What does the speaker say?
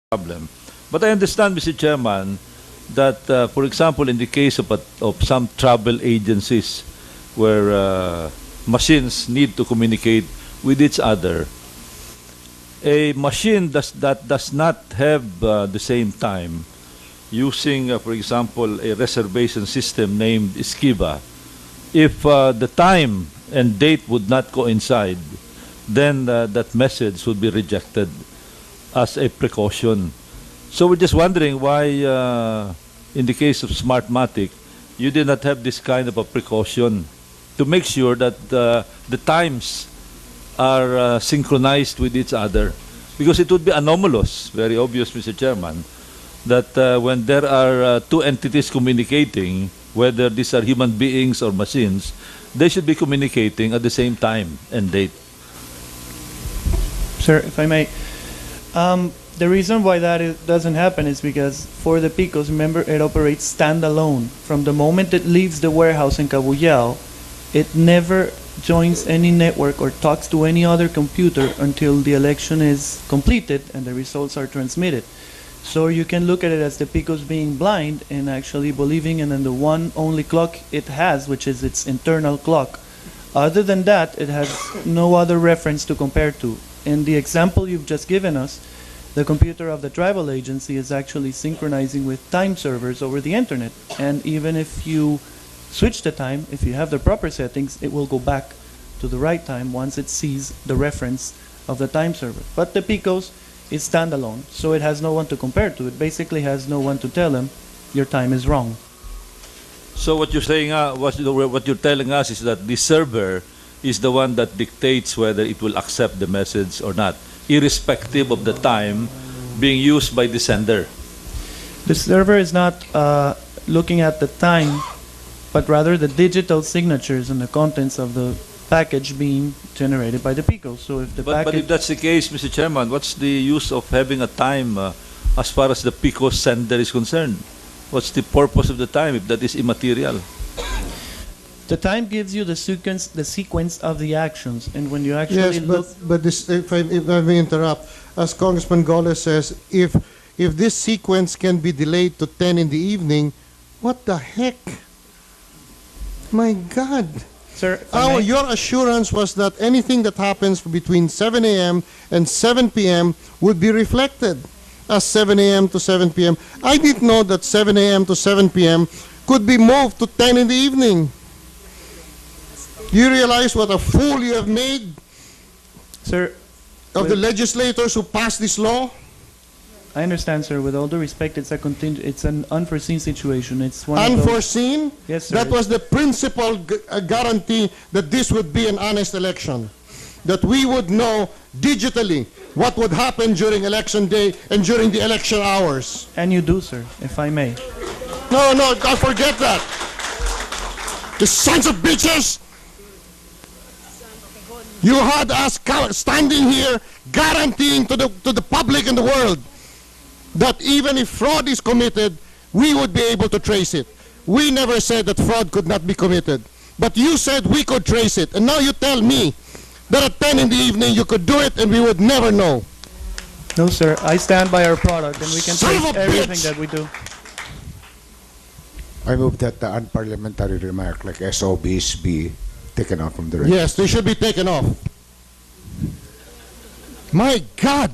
problem. But I understand, Mr. Chairman, that, for example, in the case of some travel agencies where machines need to communicate with each other, a machine that does not have the same time, using, for example, a reservation system named Esquiva, if the time and date would not coincide, then that message would be rejected as a precaution. So we're just wondering why, in the case of Smartmatic, you did not have this kind of a precaution to make sure that the times are synchronized with each other. Because it would be anomalous, very obvious, Mr. Chairman, that when there are two entities communicating, whether these are human beings or machines, they should be communicating at the same time and date. Sir, if I may, the reason why doesn't happen is because for the Picos, remember, it operates standalone. From the moment it leaves the warehouse in Cabuyao, it never joins any network or talks to any other computer until the election is completed and the results are transmitted. So you can look at it as the Picos being blind and actually believing in the one only clock it has, which is its internal clock. Other than that, it has no other reference to compare to. In the example you've just given us, the computer of the travel agency is actually synchronizing with time servers over the internet. And even if you switch the time, if you have the proper settings, it will go back to the right time once it sees the reference of the time server. But the Picos is standalone, so it has no one to compare to. It basically has no one to tell them your time is wrong. So what you're saying, what you're telling us is that the server is the one that dictates whether it will accept the message or not, irrespective of the time being used by the sender. The server is not looking at the time, but rather the digital signatures and the contents of the package being generated by the Picos. So if the But if that's the case, Mr. Chairman, what's the use of having a time as far as the Picos sender is concerned? What's the purpose of the time if that is immaterial? the time gives you the sequence of the actions, and when you actually Yes, look, but this, if I may interrupt, as Congressman Gomez says, if this sequence can be delayed to 10 in the evening, what the heck? My God. sir, if I may- Your assurance was that anything that happens between 7 a.m. and 7 p.m. would be reflected as 7 a.m. to 7 p.m. I didn't know that 7 a.m. to 7 p.m. could be moved to 10 in the evening. You realize what a fool you have made sir, of the legislators who passed this law? I understand, sir. With all due respect, it's it's an unforeseen situation. It's one of those, Unforeseen? yes, sir. That was the principal guarantee that this would be an honest election. That we would know digitally what would happen during election day and during the election hours. And you do, sir, if I may. No, don't forget that. The sons of bitches! You had us standing here guaranteeing to the public and the world that even if fraud is committed, we would be able to trace it. We never said that fraud could not be committed. But you said we could trace it. And now you tell me that at 10 in the evening you could do it and we would never know. No, sir. I stand by our product, and we can Son of trace a everything bitch! that we do. I move that the unparliamentary remark like SOBs be taken out from the record. Yes, they should be taken off. My God!